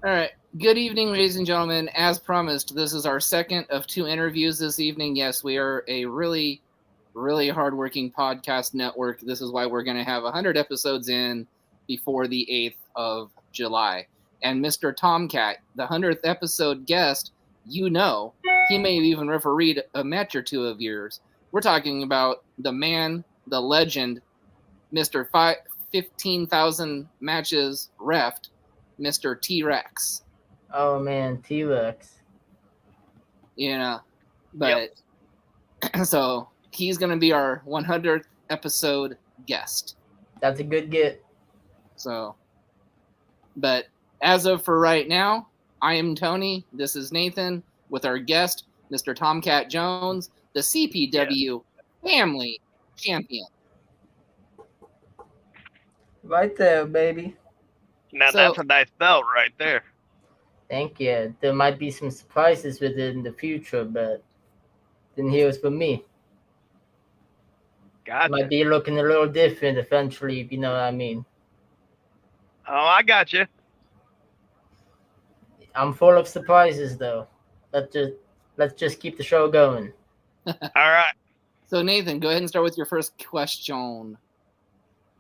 All right. Good evening, ladies and gentlemen. As promised, this is our second of 2 interviews this evening. Yes, we are a really, really hardworking podcast network. This is why we're going to have 100 episodes in before the 8th of July. And Mr. Tomcat, the 100th episode guest, he may have even refereed a match or two of yours. We're talking about the man, the legend, Mr. 15,000 matches reffed, Mr. T-Rex. Oh man, T-Rex. But so he's going to be our 100th episode guest. That's a good get. So, but as of for right now, I am Tony. This is Nathan with our guest, Mr. Tomcat Jones, the CPW family champion. Right there, baby. Now that's a nice belt right there. Thank you. There might be some surprises with it in the future, but then here's for me. Gotcha. Might be looking a little different eventually, if you know what I mean. Oh, I got you. I'm full of surprises, though. Let's just keep the show going. All right. So Nathan, go ahead and start with your first question.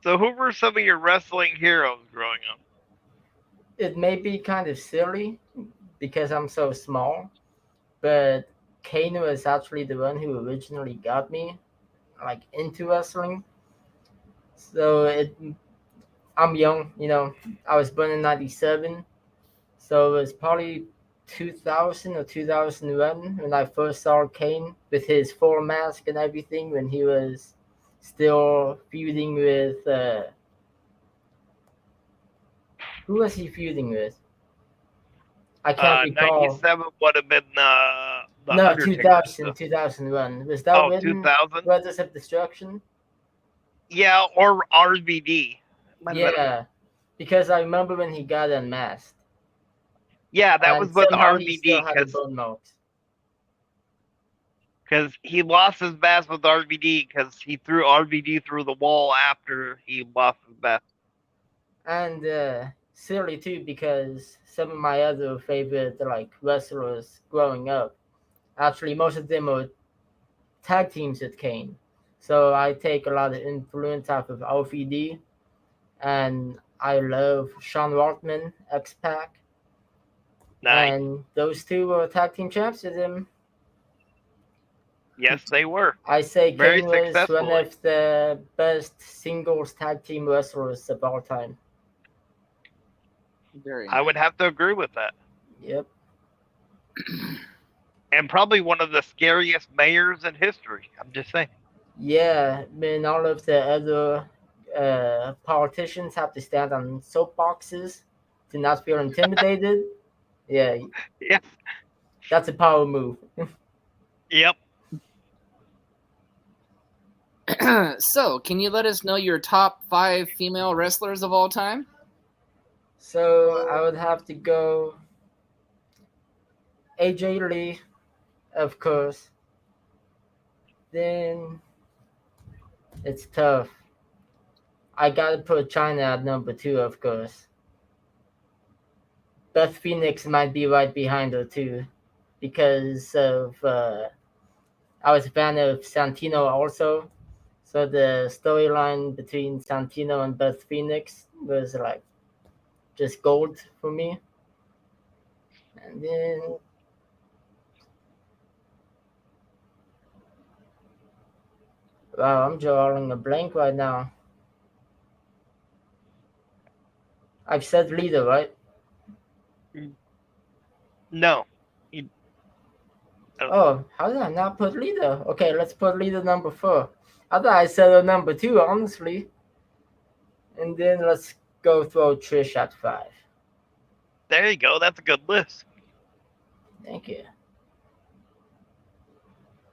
So who were some of your wrestling heroes growing up? It may be kind of silly because I'm so small, but Kane was actually the one who originally got me into wrestling. So I'm young, I was born in 97, so it was probably 2000 or 2001 when I first saw Kane with his full mask and everything, when he was still feuding with who was he feuding with? I can't recall. 97 would have been the no, Undertaker 2001. Was that 2000? Brothers of Destruction? Yeah, or RVD. Yeah, because I remember when he got unmasked. Yeah, that was with RVD because he lost his mask with RVD because he threw RVD through the wall after he lost his mask. And silly too, because some of my other favorite wrestlers growing up, actually most of them were tag teams with Kane. So I take a lot of influence out of RVD, and I love Sean Waltman, X-Pac. Nice. And those two were tag team champs with him. Yes, they were. I say very Kane was one of the best singles tag team wrestlers of all time. I would have to agree with that. Yep. And probably one of the scariest mayors in history. I'm just saying. Yeah, all of the other politicians have to stand on soapboxes to not feel intimidated. Yeah. That's a power move. Yep. So, can you let us know your top 5 female wrestlers of all time? So, I would have to go AJ Lee, of course. Then it's tough. I gotta put China at number 2, of course. Beth Phoenix might be right behind her too, because of I was a fan of Santino also. So the storyline between Santino and Beth Phoenix was just gold for me. And then wow, I'm drawing a blank right now. I've said Lita, right? No. Oh, how did I not put Lita? Okay, let's put Lita number 4. I thought I said her number 2, honestly. And then let's go throw Trish at 5. There you go. That's a good list. Thank you.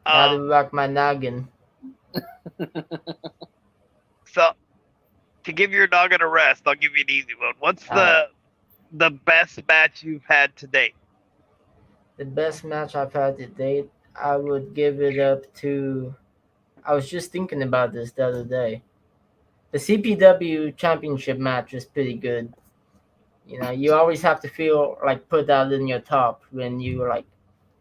Gotta rock my noggin. So, to give your noggin a rest, I'll give you an easy one. What's the best match you've had to date? The best match I've had to date, I would give it up to... I was just thinking about this the other day. The CPW championship match was pretty good. You always have to feel like put out in your top when you like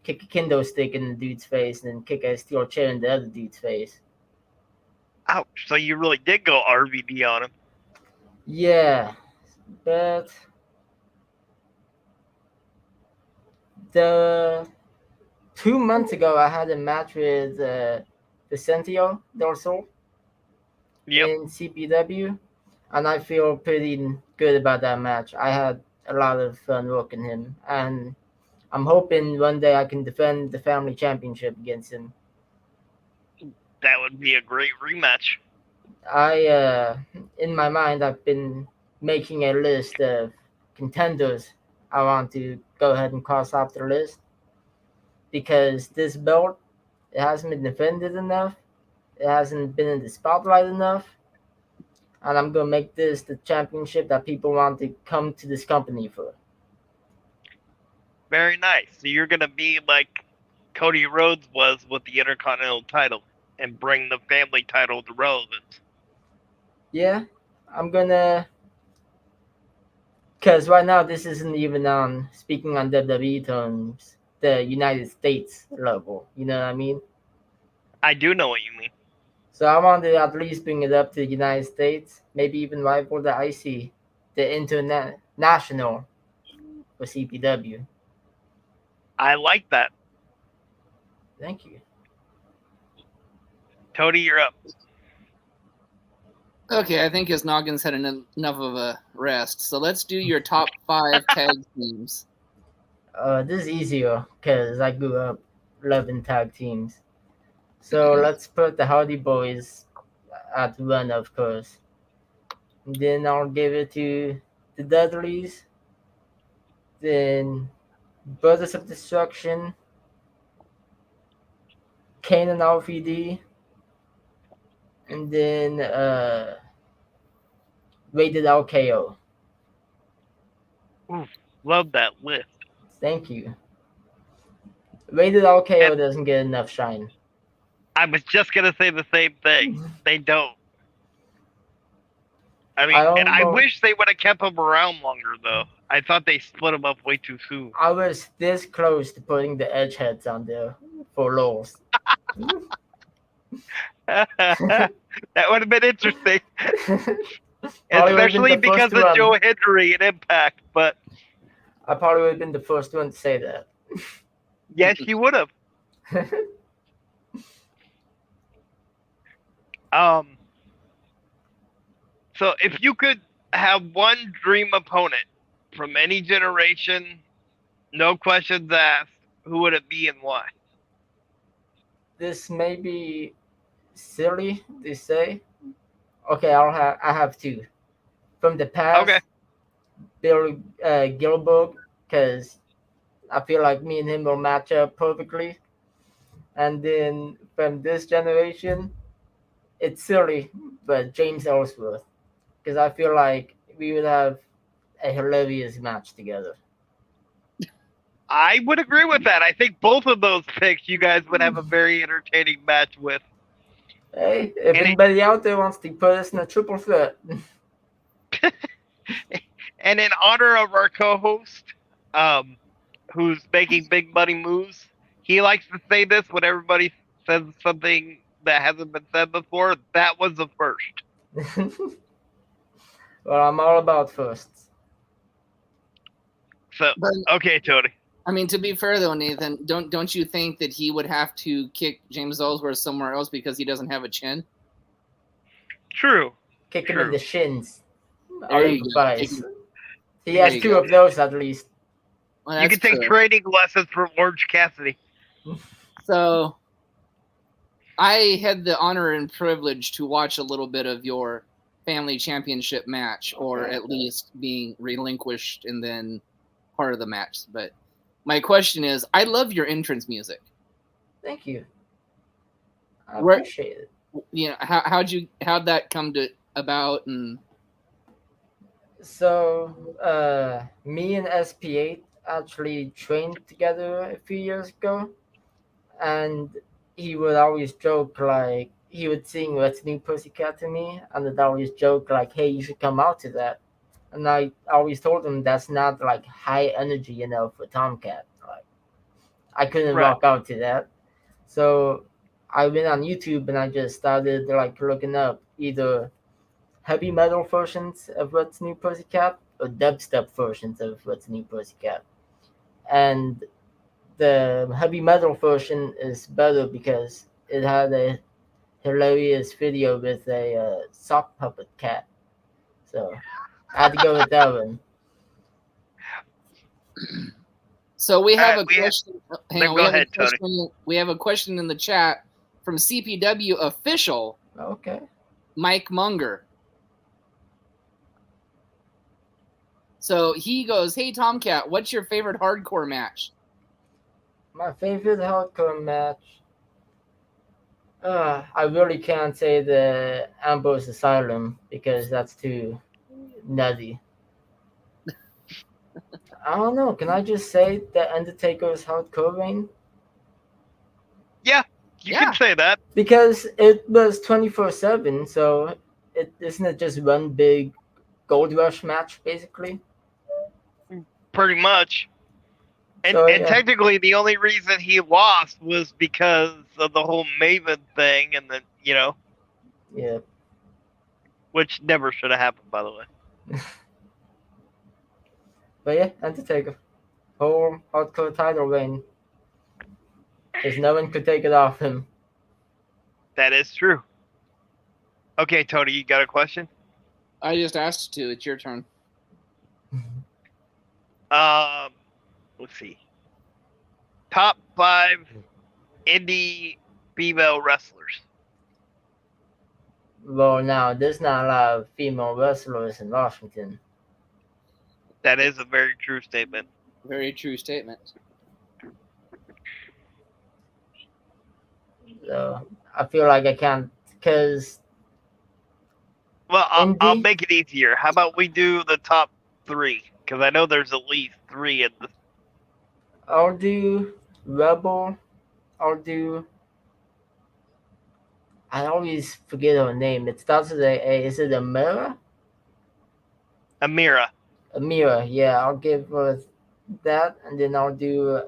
kick a kendo stick in the dude's face and then kick a steel chair in the other dude's face. Ouch! So you really did go RVD on him. Yeah, but the 2 months ago I had a match with Vicentio Del Sol Yep. in CPW, and I feel pretty good about that match. I had a lot of fun working him, and I'm hoping one day I can defend the family championship against him. That would be a great rematch. In my mind, I've been making a list of contenders I want to go ahead and cross off the list because this belt, it hasn't been defended enough. It hasn't been in the spotlight enough, and I'm gonna make this the championship that people want to come to this company for. Very nice. So you're gonna be like Cody Rhodes was with the Intercontinental title and bring the family title to relevance. Yeah, I'm gonna. Because right now this isn't even on speaking on WWE terms, the United States level. You know what I mean? I do know what you mean. So I want to at least bring it up to the United States, maybe even rival the IC, the international for CPW. I like that. Thank you. Tony, you're up. Okay, I think his noggin's had enough of a rest. So let's do your top 5 tag teams. This is easier because I grew up loving tag teams. So let's put the Hardy Boys at one, of course. And then I'll give it to the Dudleys. Then Brothers of Destruction, Kane and RVD, and then Rated RKO. Ooh, love that list. Thank you. Rated RKO And doesn't get enough shine. I was just gonna say the same thing. They don't. I mean, and I almost, wish they would have kept him around longer, though. I thought they split him up way too soon. I was this close to putting the edge heads on there for Lowe's. That would have been interesting, Probably would have been especially the because first of Joe one. Hendry and Impact. But I probably would have been the first one to say that. yes, you would have. Um. So if you could have one dream opponent from any generation, no questions asked, who would it be and why? This may be silly to say. Okay, I have two from the Okay. past. Bill Gilbert, because I feel like me and him will match up perfectly. And then from this generation, it's silly, but James Ellsworth, because I feel like we would have a hilarious match together. I would agree with that. I think both of those picks you guys would have a very entertaining match with. Hey, if And anybody out there wants to put us in a triple threat, and in honor of our co-host, um, who's making big money moves, he likes to say this when everybody says something that hasn't been said before. That was the first. well, I'm all about firsts. So But okay, Tony. I mean, to be fair though, Nathan, don't you think that he would have to kick James Ellsworth somewhere else because he doesn't have a chin? True. Kick him in the shins. There I'll you go. improvise. He There has you two go. of those at least. Well, You that's can take true. training lessons from Orange Cassidy. So I had the honor and privilege to watch a little bit of your family championship match, or at least being relinquished and then part of the match. But my question is, I love your entrance music. Thank you. I Where- appreciate it. You know, how'd that come to about? And So, me and SP8 actually trained together a few years ago, and he would always joke like he would sing "What's New Pussycat" to me, and would always joke like, "Hey, you should come out to that." And I always told him that's not like high energy, for Tomcat. Like I couldn't Right. rock out to that. So I went on YouTube and I just started like looking up either heavy metal versions of What's New Pussycat or dubstep versions of What's New Pussycat. And the heavy metal version is better because it had a hilarious video with a sock puppet cat. So I had to go with that one. So we have Alright, a question. Hang no, on, go we have ahead, a Tony. question. We have a question in the chat from CPW official Okay. Mike Munger. So he goes, "Hey Tomcat, what's your favorite hardcore match?" My favorite hardcore match. I really can't say the Ambrose Asylum because that's too nutty. I don't know. Can I just say the Undertaker's hardcore reign? Yeah, you can say that. Because it was 24/7, so it isn't it just one big Gold Rush match basically? Pretty much. And So, and yeah. technically the only reason he lost was because of the whole Maven thing and then, Yeah. which never should have happened, by the way. But yeah, Undertaker. Whole hardcore title reign. Because no one could take it off him. That is true. Okay, Tony, you got a question? I just asked you to. It's your turn. Let's see. Top 5 indie female wrestlers. Well, now, there's not a lot of female wrestlers in Washington. That is a very true statement. Very true statement. So, I feel like I can't, because Well, I'll indie, make it easier. How about we do the top 3? Because I know there's at least 3 in the. I'll do Rebel, I'll do, I always forget her name. It starts with is it Amira? Amira. Amira, yeah, I'll give her that, and then I'll do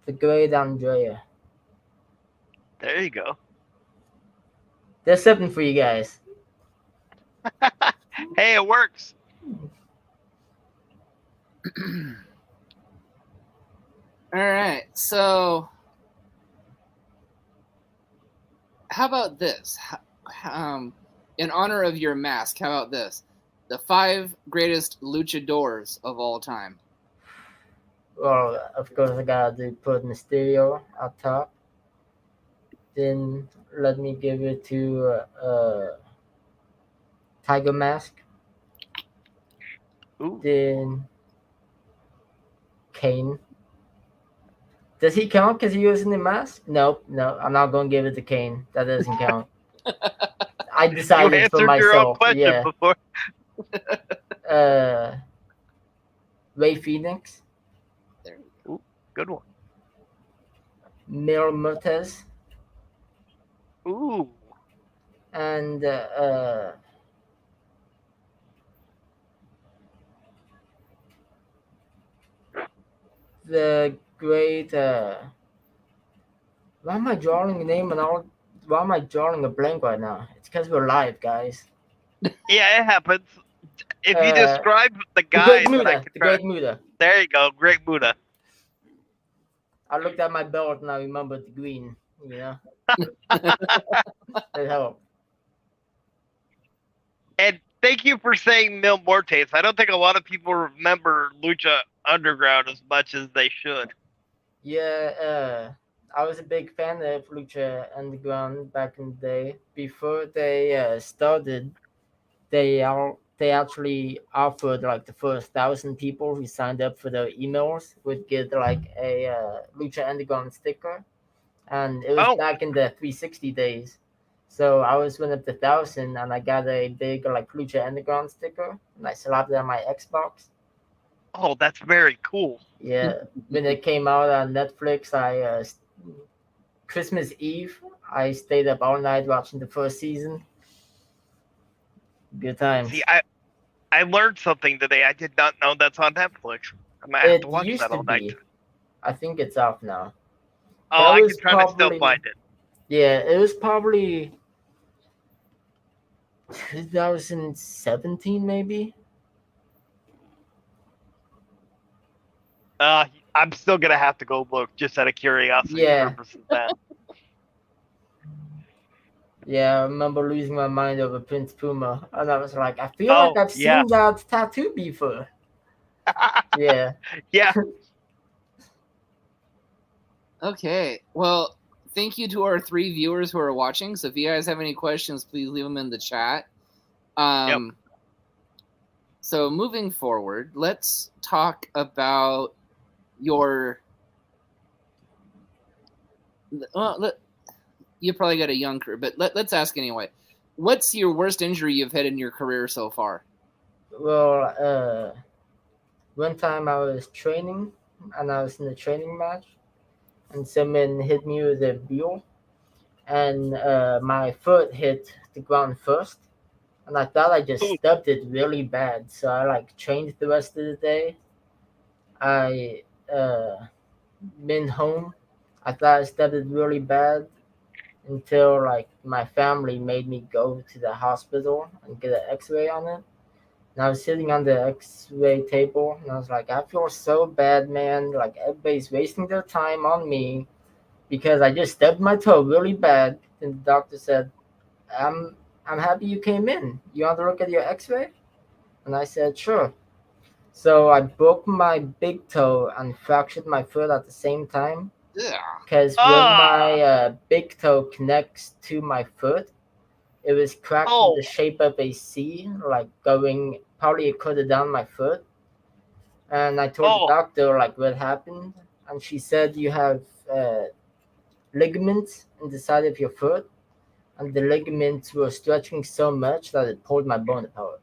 the Great Andrea. There you go. There's something for you guys. Hey, it works. All right. So, how about this? In honor of your mask, how about this? The 5 greatest luchadors of all time. Well, of course, I gotta put Mysterio up top. Then let me give it to Tiger Mask. Ooh. Then Kane. Does he count because he was in the mask? Nope, no, I'm not gonna give it to Kane. That doesn't count. I You decided for answered your own myself. question Yeah. before. Ray Phoenix, There you go. Ooh, good one. Mil Murtez, Ooh. and the great. Why am I drawing a name and all? Why am I drawing a blank right now? It's because we're live, guys. Yeah, it happens. If you describe the The guys Great that I Muda. can The try. Great Muda. There you go, Great Buddha. I looked at my belt and I remembered the green. That helped. And thank you for saying Mil Mortes. I don't think a lot of people remember Lucha Underground as much as they should. Yeah, I was a big fan of Lucha Underground back in the day. Before they started, they actually offered like the first 1,000 people who signed up for their emails would get like a Lucha Underground sticker, and it was back in the 360 days. So I was one of the 1,000, and I got a big like Lucha Underground sticker, and I slapped it on my Xbox. Oh, that's very cool. Yeah, when it came out on Netflix, Christmas Eve, I stayed up all night watching the first season. Good times. See, I learned something today. I did not know that's on Netflix. I might have to It watch used that to all night. be. I think it's off now. Oh, That I was can try to still probably find it. yeah. It was probably 2017 maybe. I'm still gonna have to go look just out of curiosity Yeah. purposes. That Yeah, I remember losing my mind over Prince Puma, and I was like, I feel like oh I've yeah, seen that tattoo before. Yeah. yeah. Okay. Well, thank you to our 3 viewers who are watching. So if you guys have any questions, please leave them in the chat. So moving forward, let's talk about your. Well, you probably got a young career, but let's ask anyway. What's your worst injury you've had in your career so far? Well, one time I was training, and I was in a training match, and someone hit me with a wheel, and my foot hit the ground first, and I thought I just Ooh, stubbed it really bad. So I like trained the rest of the day. I been home. I thought I stubbed it really bad until like my family made me go to the hospital and get an X-ray on it. And I was sitting on the X-ray table, and I was like, I feel so bad, man. Like everybody's wasting their time on me because I just stubbed my toe really bad. And the doctor said, "I'm I'm happy you came in. You want to look at your X-ray?" And I said, "Sure." So I broke my big toe and fractured my foot at the same time. Yeah. Because when my big toe connects to my foot, it was cracked in oh, the shape of a C, like going probably it could have down my foot. And I told the oh, doctor like what happened, and she said you have ligaments in the side of your foot, and the ligaments were stretching so much that it pulled my bone apart.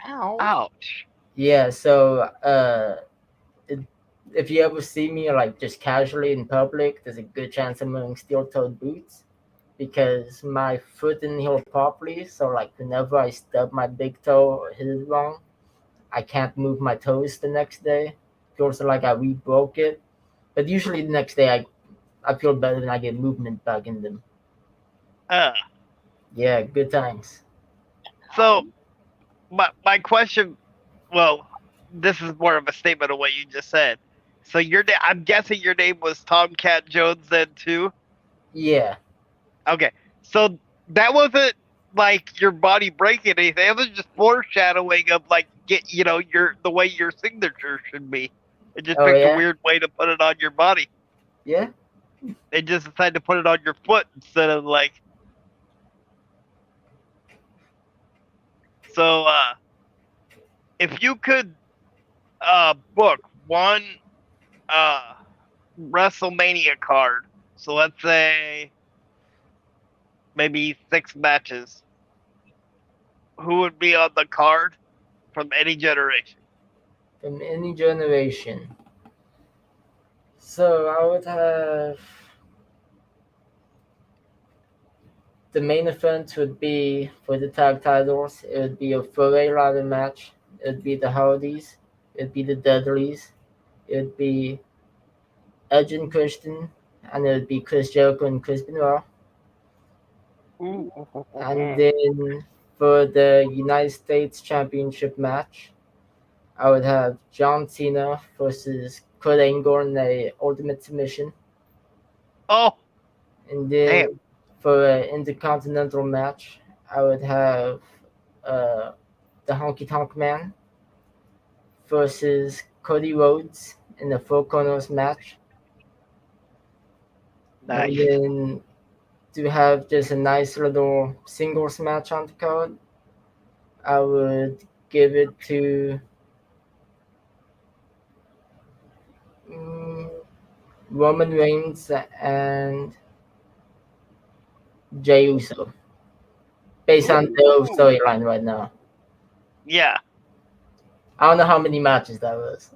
Ow. ouch. Yeah, so it, if you ever see me like just casually in public, there's a good chance I'm wearing steel-toed boots because my foot didn't heal properly. So like whenever I stub my big toe or hit it wrong, I can't move my toes the next day. Feels like I re-broke it. But usually the next day I feel better and I get movement back in them. Uh, Yeah, good times. so my question, well, this is more of a statement of what you just said. So I'm guessing your name was Tomcat Jones then too. Yeah. Okay, so that wasn't like your body breaking anything. It was just foreshadowing of like your the way your signature should be. It just Oh picked a yeah. weird way to put it on your body. Yeah. They just decided to put it on your foot instead of like. So if you could book one uh WrestleMania card, so let's say maybe 6 matches, who would be on the card from any generation? From any generation. So I would have the main event would be for the tag titles. It would be a four-way ladder match. It would be the Hardys. It would be the Dudleys. It would be Edge and Christian, and it would be Chris Jericho and Chris Benoit. Ooh. And then for the United States Championship match, I would have John Cena versus Kurt Angle in a Ultimate Submission. Oh, And damn. then for an Intercontinental match, I would have uh, the Honky Tonk Man versus Cody Rhodes in the Four Corners match. And Nice. then to have just a nice little singles match on the card, I would give it to mm, Roman Reigns and Jey Uso, based on the Ooh. storyline right now. Yeah. I don't know how many matches that was.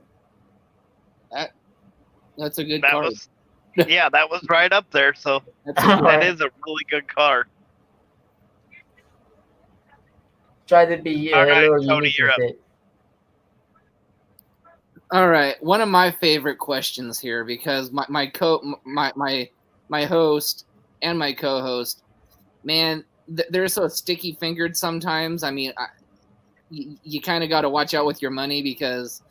That's a good That card. was that was right up there, so That's a good, that is a really good card. try to be All a right, little Tony, unique you're with up. it. All right, one of my favorite questions here because my host and my co-host, man, they're so sticky fingered sometimes. I mean, you kind of got to watch out with your money because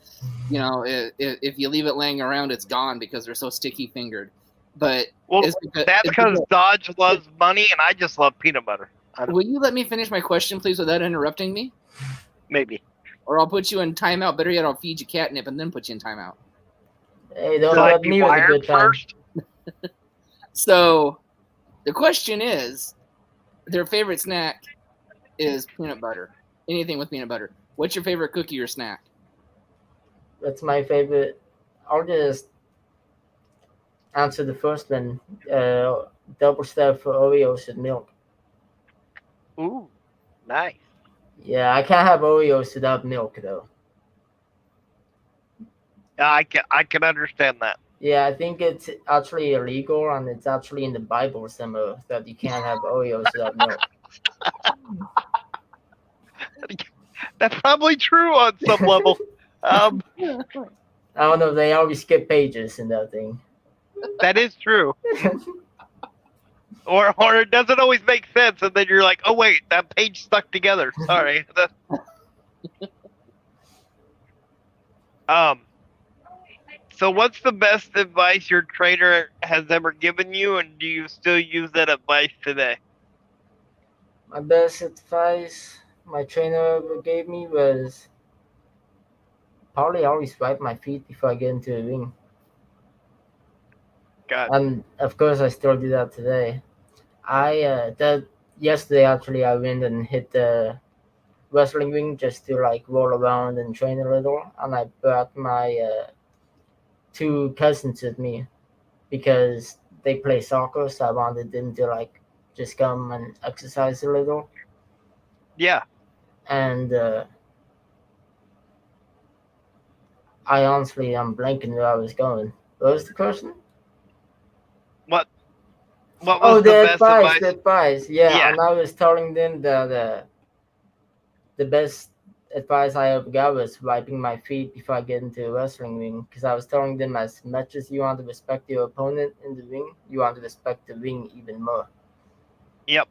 if you leave it laying around, it's gone because they're so sticky fingered. But Well, it's that's because Dodge loves money, and I just love peanut butter. Will you let me finish my question, please, without interrupting me? Maybe. Or I'll put you in timeout. Better yet, I'll feed you catnip and then put you in timeout. Hey, don't Will I let be me with a wired good time. first? So the question is, their favorite snack is peanut butter. Anything with peanut butter. What's your favorite cookie or snack? That's my favorite. I'll just answer the first one. Double stuff for Oreos and milk. Ooh, nice. Yeah, I can't have Oreos without milk though. I can understand that. Yeah, I think it's actually illegal and it's actually in the Bible somewhere that you can't have Oreos without milk. That's probably true on some level. I don't know, they always skip pages in that thing. That is true. Or it doesn't always make sense, and then you're like, oh wait, that page stuck together. Sorry. So what's the best advice your trainer has ever given you, and do you still use that advice today? My best advice my trainer ever gave me was probably always wipe my feet before I get into the ring. God. And of course, I still do that today. That yesterday actually I went and hit the wrestling ring just to like roll around and train a little, and I brought my two cousins with me because they play soccer, so I wanted them to like just come and exercise a little. Yeah. And I honestly I'm blanking where I was going. What was the question? What was Oh, the best advice? the advice. Yeah, Yeah. and I was telling them that the best advice I ever got was wiping my feet before I get into a wrestling ring. Because I was telling them as much as you want to respect your opponent in the ring, you want to respect the ring even more. Yep.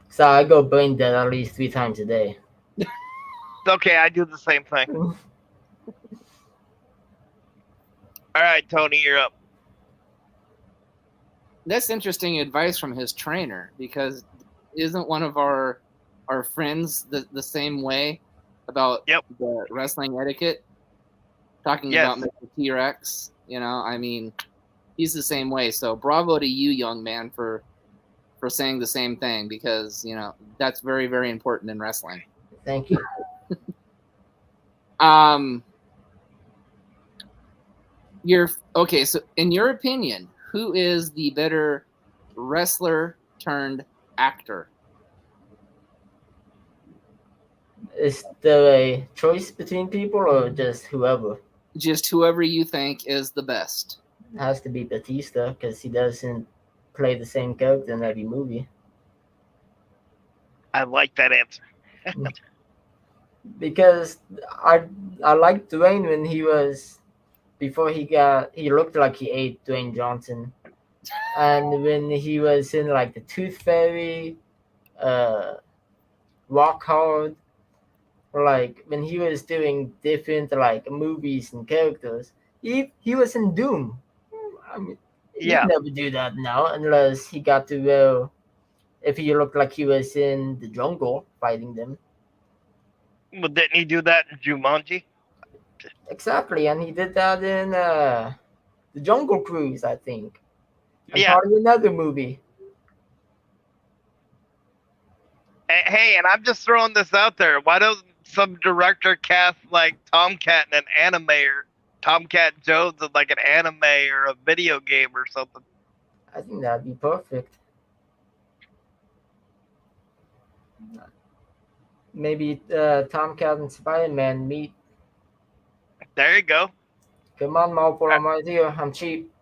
So I go brain dead at least 3 times a day. Okay, I do the same thing. All right, Tony, you're up. That's interesting advice from his trainer because isn't one of our friends the same way about the wrestling etiquette? Talking about Mr. T-Rex, I mean, he's the same way. So bravo to you, young man, for saying the same thing because, that's very, very important in wrestling. Thank you. So in your opinion, who is the better wrestler turned actor? Is there a choice between people or just whoever? Just whoever you think is the best. It has to be Batista because he doesn't play the same character in every movie. I like that answer. Because I liked Dwayne when he was before he looked like he ate Dwayne Johnson, and when he was in like the Tooth Fairy, Rock Hard, like when he was doing different like movies and characters, he was in Doom. I mean, he'd never do that now unless he got to if he looked like he was in the jungle fighting them. Well, didn't he do that in Jumanji? Exactly, and he did that in the Jungle Cruise, I think. And probably another movie. Hey, and I'm just throwing this out there. Why doesn't some director cast like Tomcat in an anime or Tomcat Jones in like an anime or a video game or something? I think that'd be perfect. Maybe Tomcat and Spider-Man meet. There you go. Come on, Marvel, I'm right here. I'm cheap.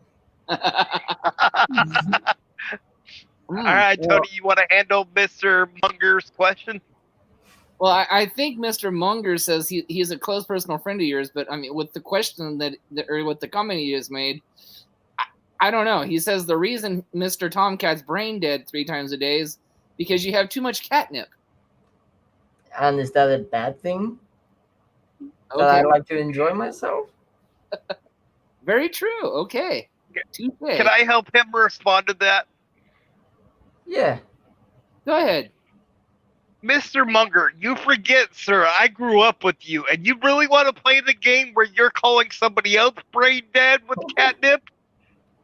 All right, Tony, you want to handle Mr. Munger's question? Well, I think Mr. Munger says he's a close personal friend of yours, but I mean, with the question or with the comment he just made, I don't know. He says the reason Mr. Tomcat's brain dead 3 times a day is because you have too much catnip. And is that a bad thing? Okay. That I like to enjoy myself? Very true. Okay. Can I help him respond to that? Yeah. Go ahead. Mr. Munger, you forget, sir, I grew up with you, and you really want to play the game where you're calling somebody else brain dead with catnip?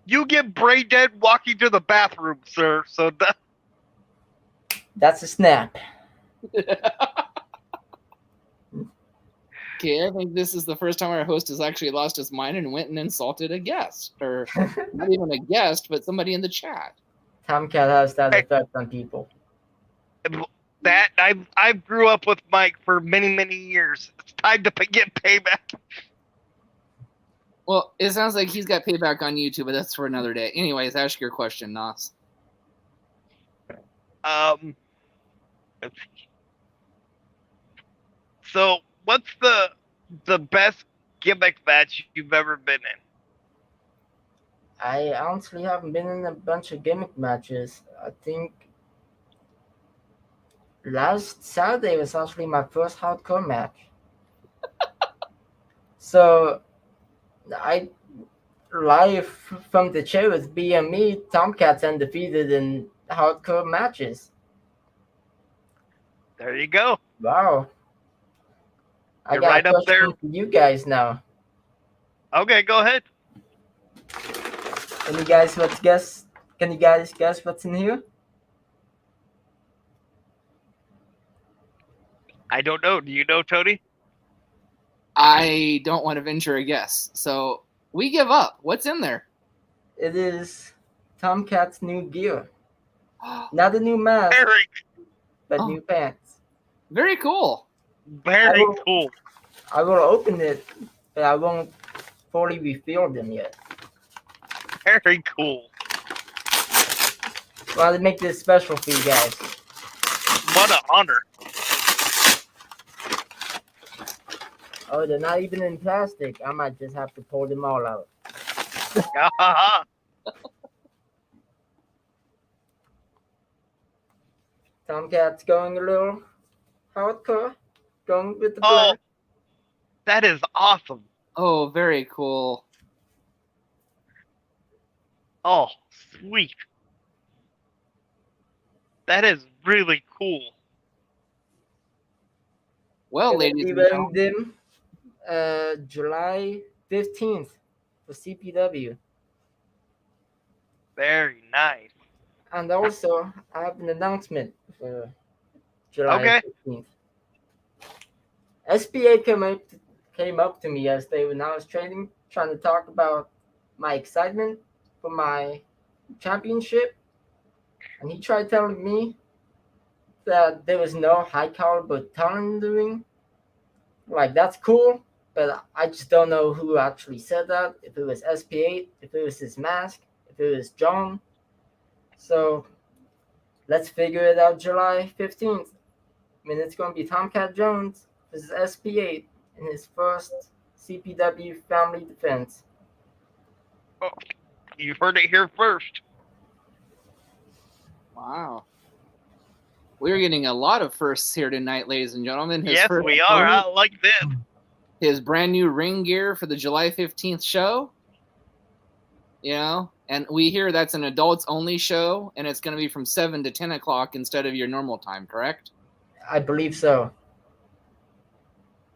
You get brain dead walking to the bathroom, sir. So that's a snap. Okay, I think this is the first time our host has actually lost his mind and went and insulted a guest, or not even a guest, but somebody in the chat. Tomcat has that effect on people. That I grew up with Mike for many years. It's time to get payback. Well, it sounds like he's got payback on YouTube, but that's for another day. Anyways, ask your question, Nos. Let's see. So, what's the best gimmick match you've ever been in? I honestly haven't been in a bunch of gimmick matches. I think last Saturday was actually my first hardcore match. So, I live from the show with BME, Tomcat's undefeated in hardcore matches. There you go. Wow. You're I got right a up there. question for you guys now. Okay, go ahead. Can you guys guess what's in here? I don't know. Do you know, Tony? I don't want to venture a guess, so we give up. What's in there? It is Tomcat's new gear. Not a new mask, but new pants. Very cool. Very cool. I will open it, but I won't fully reveal them yet. Very cool. Well, to make this special for you guys. What an honor. Oh, they're not even in plastic. I might just have to pull them all out. Tomcat's going a little hardcore. Going with the black. That is awesome. Oh, very cool. Oh, sweet. That is really cool. Well, ladies and gentlemen, July 15th for CPW. Very nice. And also, I have an announcement for July 15th. SPA came up to me yesterday when I was training, trying to talk about my excitement for my championship. And he tried telling me that there was no high caliber talent in the ring. Like, that's cool, but I just don't know who actually said that. If it was SP8, if it was his mask, if it was John. So let's figure it out July 15th. I mean, it's going to be Tomcat Jones versus SP8 in his first CPW family defense. Oh, you heard it here first. Wow. We're getting a lot of firsts here tonight, ladies and gentlemen. Yes, we are. I like this. His brand new ring gear for the July 15th show. You know, and we hear that's an adults only show, and it's going to be from 7 to 10 o'clock instead of your normal time, correct? I believe so.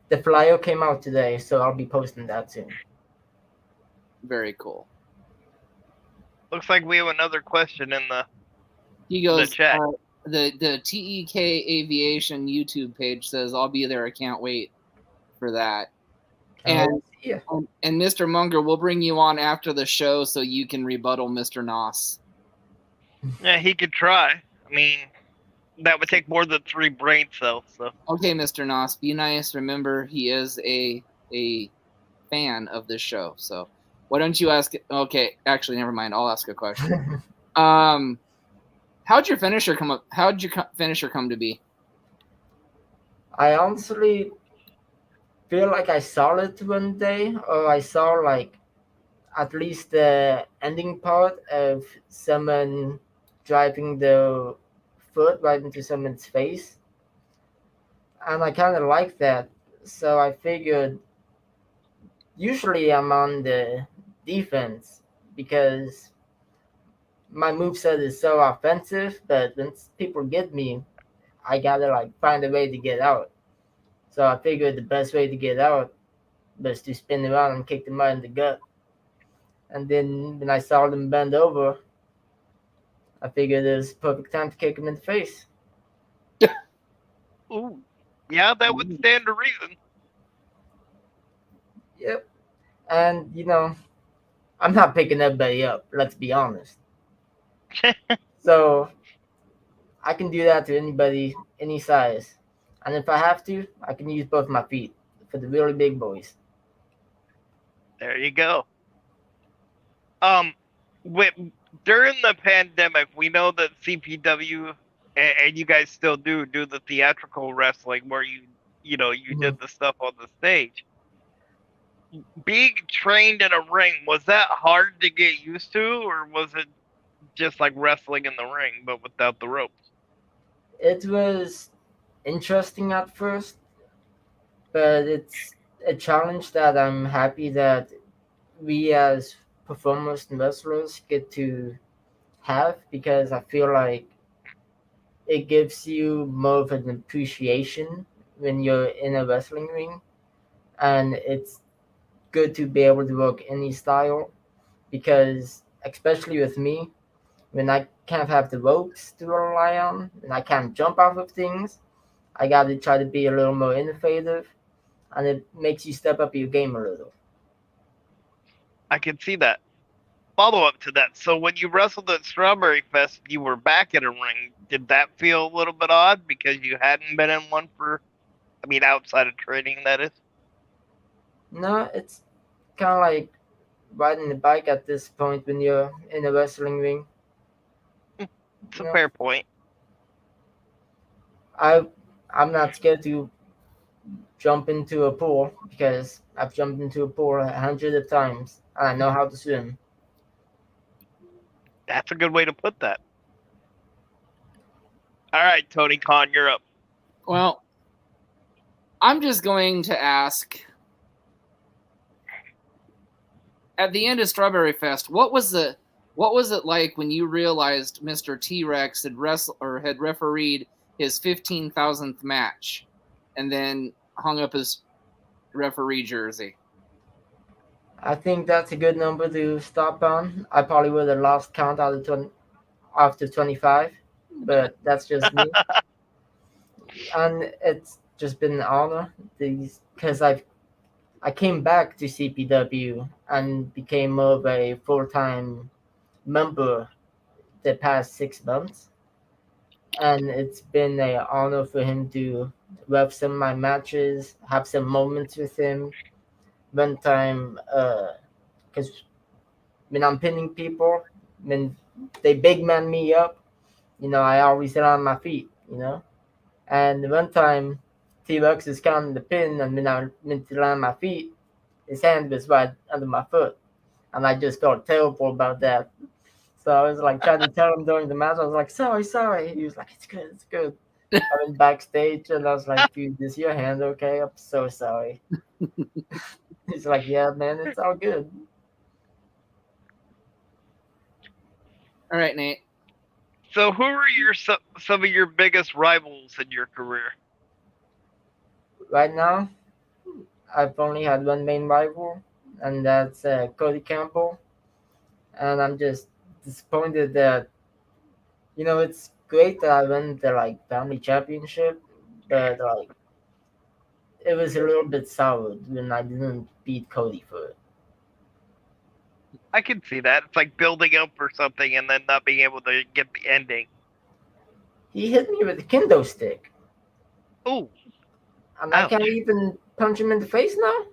The flyer came out today, so I'll be posting that soon. Very cool. Looks like we have another question in the chat. The TEK Aviation YouTube page says, I'll be there. I can't wait for that. And Mr. Munger, we'll bring you on after the show so you can rebuttal Mr. Nos. Yeah, he could try. I mean, that would take more than 3 brain cells. So. Okay, Mr. Nos, be nice. Remember, he is a fan of this show. So why don't you ask? Okay, actually, never mind. I'll ask a question. How'd your finisher come up? How'd your finisher come to be? I honestly feel like I saw it one day, or I saw like at least the ending part of someone driving the foot right into someone's face, and I kind of like that. So I figured usually I'm on the defense because my moveset is so offensive, but when people get me, I gotta like find a way to get out. So I figured the best way to get out was to spin around and kick them right in the gut. And then when I saw them bend over, I figured it was perfect time to kick them in the face. Ooh, yeah, that would stand to reason. Yep. And I'm not picking everybody up. Let's be honest. So I can do that to anybody, any size. And if I have to, I can use both my feet for the really big boys. There you go. With, during the pandemic, we know that CPW and you guys still do the theatrical wrestling where you did the stuff on the stage. Being trained in a ring, was that hard to get used to, or was it just like wrestling in the ring but without the ropes? It was interesting at first, but it's a challenge that I'm happy that we as performers and wrestlers get to have because I feel like it gives you more of an appreciation when you're in a wrestling ring, and it's good to be able to work any style because especially with me when I can't have the ropes to rely on and I can't jump off of things, I gotta try to be a little more innovative, and it makes you step up your game a little. I can see that. Follow up to that. So when you wrestled at Strawberry Fest, you were back in a ring. Did that feel a little bit odd because you hadn't been in one for, I mean, outside of training, that is? No, it's kind of like riding a bike at this point when you're in a wrestling ring. It's You a know, fair point. I I'm not scared to jump into a pool because I've jumped into a pool hundreds of times and I know how to swim. That's a good way to put that. All right, Tony Khan, you're up. Well, I'm just going to ask. At the end of Strawberry Fest, what was it like when you realized Mr. T-Rex had had refereed his 15,000th match, and then hung up his referee jersey? I think that's a good number to stop on. I probably would have lost count out of 20, after 25, but that's just me. And it's just been an honor because I came back to CPW and became more of a full time member the past 6 months, and it's been an honor for him to ref some of my matches, have some moments with him. One time, because when I'm pinning people, when they big man me up, I always sit on my feet. And one time, T-Rex is counting the pin, and when I meant to land my feet, his hand was right under my foot, and I just felt terrible about that. So I was like trying to tell him during the match. I was like, sorry, sorry. He was like, it's good, it's good. I went backstage and I was like, dude, is your hand okay? I'm so sorry. He's like, yeah, man, it's all good. All right, Nate. So who are some of your biggest rivals in your career? Right now, I've only had one main rival, and that's Cody Campbell. And I'm just disappointed that, it's great that I won the like family championship, but like it was a little bit sour when I didn't beat Cody for it. I can see that. It's like building up for something and then not being able to get the ending. He hit me with a kendo stick, Ooh, and I ouch. can't even punch him in the face now.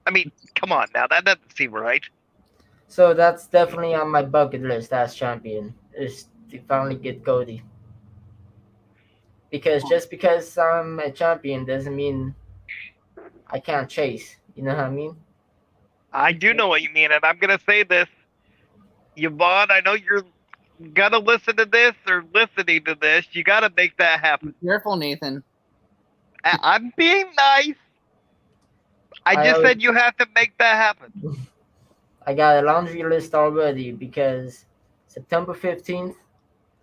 I mean, come on now. That doesn't seem right. So that's definitely on my bucket list as champion, is to finally get Cody. Because just because I'm a champion doesn't mean I can't chase. You know what I mean? I do know what you mean, and I'm gonna say this, Yvonne. I know you're gonna listen to this or listening to this. You gotta make that happen. Be careful, Nathan. I'm being nice. I just said you have to make that happen. I got a laundry list already because September 15th,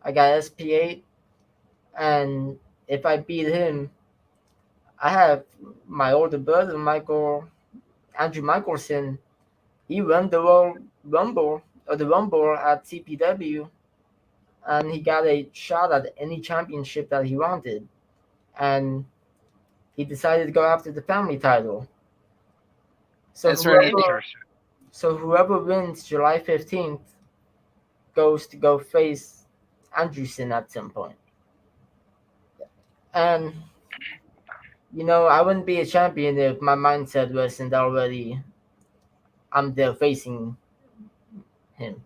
I got SP8, and if I beat him, I have my older brother, Andrew Michelson. He won the World Rumble or the Rumble at CPW, and he got a shot at any championship that he wanted. And he decided to go after the family title. So That's right. whoever wins July 15th goes to go face Anderson at some point. And I wouldn't be a champion if my mindset wasn't already I'm there facing him.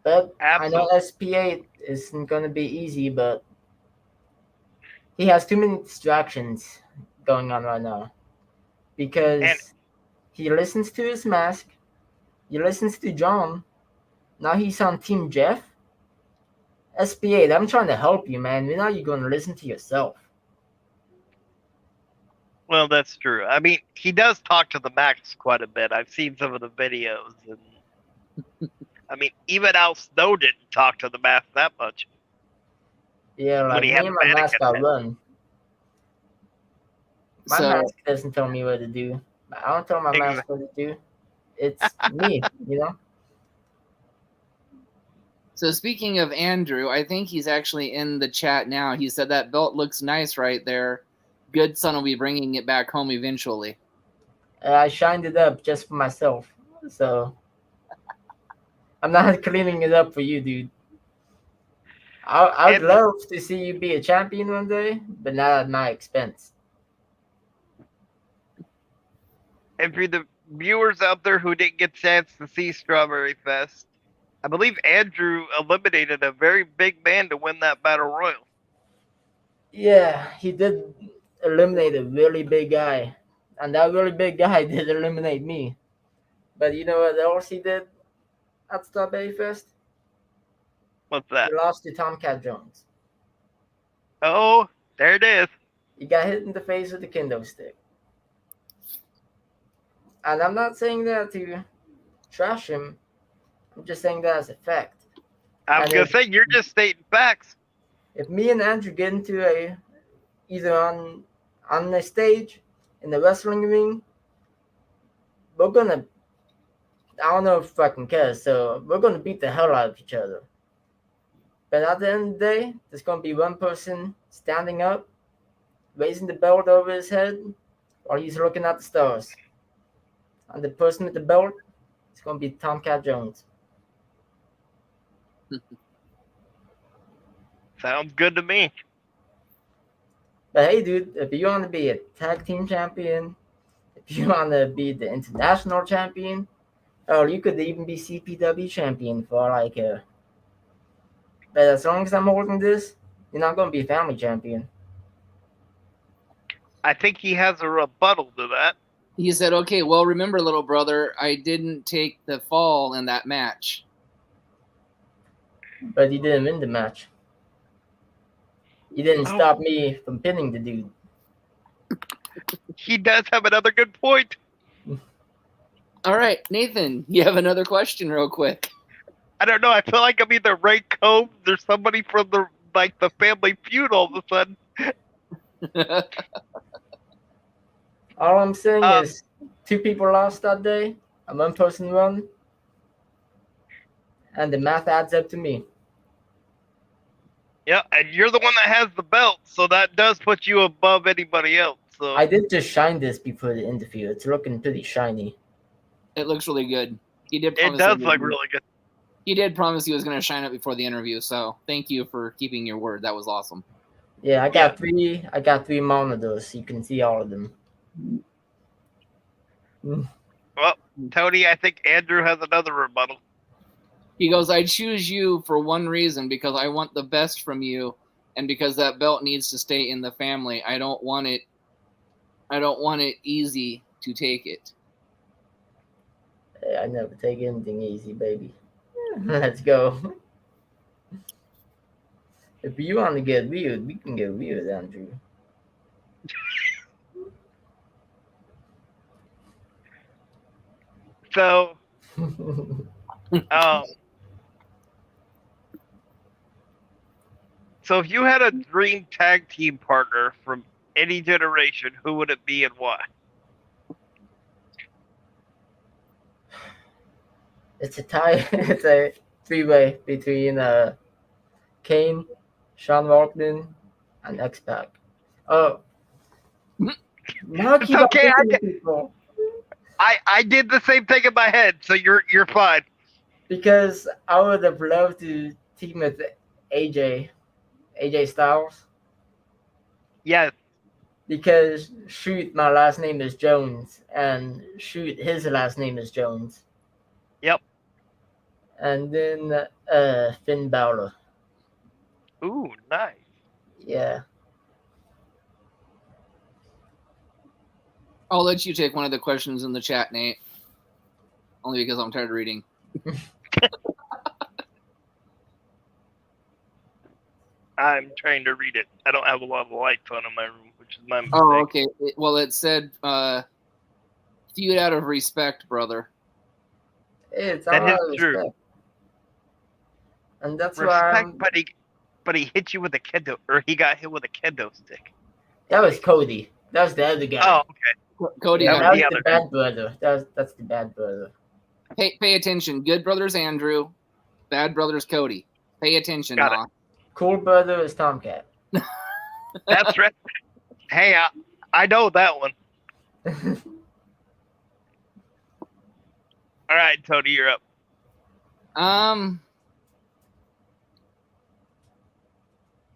But Absolutely. I know SP8 isn't gonna be easy, but he has too many distractions going on right now. Because he listens to his mask, he listens to John, now he's on Team Jeff. SP8, I'm trying to help you, man. When are you gonna listen to yourself? Well, that's true. I mean, he does talk to the Max quite a bit. I've seen some of the videos, and I mean, even Al Snow didn't talk to the Max that much. Yeah, like he me had and the my mask mannequin got head. run. My So- mask doesn't tell me what to do. I don't tell my mask what to do. It's me. So speaking of Andrew, I think he's actually in the chat now. He said that belt looks nice right there. Good son will be bringing it back home eventually. I shined it up just for myself, so I'm not cleaning it up for you, dude. I'd love to see you be a champion one day, but not at my expense. And for the viewers out there who didn't get a chance to see Strawberry Fest, I believe Andrew eliminated a very big man to win that battle royal. Yeah, he did eliminate a really big guy, and that really big guy did eliminate me. But you know what else he did at Strawberry Fest? What's that? He lost to Tomcat Jones. Oh, there it is. He got hit in the face with a kendo stick. And I'm not saying that to trash him. I'm just saying that as a fact. I was going to say, you're just stating facts. If me and Andrew get into either on the stage, in the wrestling ring, we're gonna, I don't know if I can care, so we're gonna beat the hell out of each other. But at the end of the day, there's gonna be one person standing up, raising the belt over his head while he's looking at the stars. And the person with the belt is gonna be Tomcat Jones. Sounds good to me. But hey, dude, if you want to be a tag team champion, if you want to be the international champion, or you could even be CPW champion for all I care. But as long as I'm holding this, you're not going to be a family champion. I think he has a rebuttal to that. He said, okay, well, remember, little brother, I didn't take the fall in that match. But you didn't win the match. You didn't stop me from pinning the dude. He does have another good point. All right, Nathan, you have another question real quick. I don't know. I feel like I'm either Ray Combs or somebody from the Family Feud all of a sudden. All I'm saying is 2 people lost that day, and 1 person won, and the math adds up to me. Yeah, and you're the one that has the belt, so that does put you above anybody else. So I did just shine this before the interview. It's looking pretty shiny. It looks really good. He did. It does look really good. He did promise he was going to shine it before the interview, so thank you for keeping your word. That was awesome. Yeah, I got 3. I got 3 monitors, so you can see all of them. Well, Tony, I think Andrew has another rebuttal. He goes, I choose you for one reason, because I want the best from you, and because that belt needs to stay in the family. I don't want it easy to take it. Hey, I never take anything easy, baby. Let's go. If you want to get weird, we can get weird, Andrew. So, um, so if you had a dream tag team partner from any generation, who would it be and why? It's a tie. It's a three-way between Kane, Sean Waltman, and X-Pac. Oh, now I It's keep on okay. thinking of people I did the same thing in my head, so you're fine. because I would have loved to team with AJ Styles. Yes. Because shoot, my last name is Jones, and shoot, his last name is Jones. Yep. And then Finn Balor. Ooh, nice. Yeah. I'll let you take one of the questions in the chat, Nate. Only because I'm tired of reading. I'm trying to read it. I don't have a lot of lights on in my room, which is my mistake. Oh, okay. Well, it said feud out of respect, brother. It's That all is out of true. respect. And that's why Respect, but he hit you with a kendo, or he got hit with a kendo stick. that was Cody. That was the other guy. Oh, okay. Cody, That that was was the the bad brother. That's the bad brother. pay attention. Good brothers Andrew, bad brothers Cody. Pay attention, Got it. nah. Cool brother is Tomcat. That's right. Hey, I know that one. All right, Tony, you're up.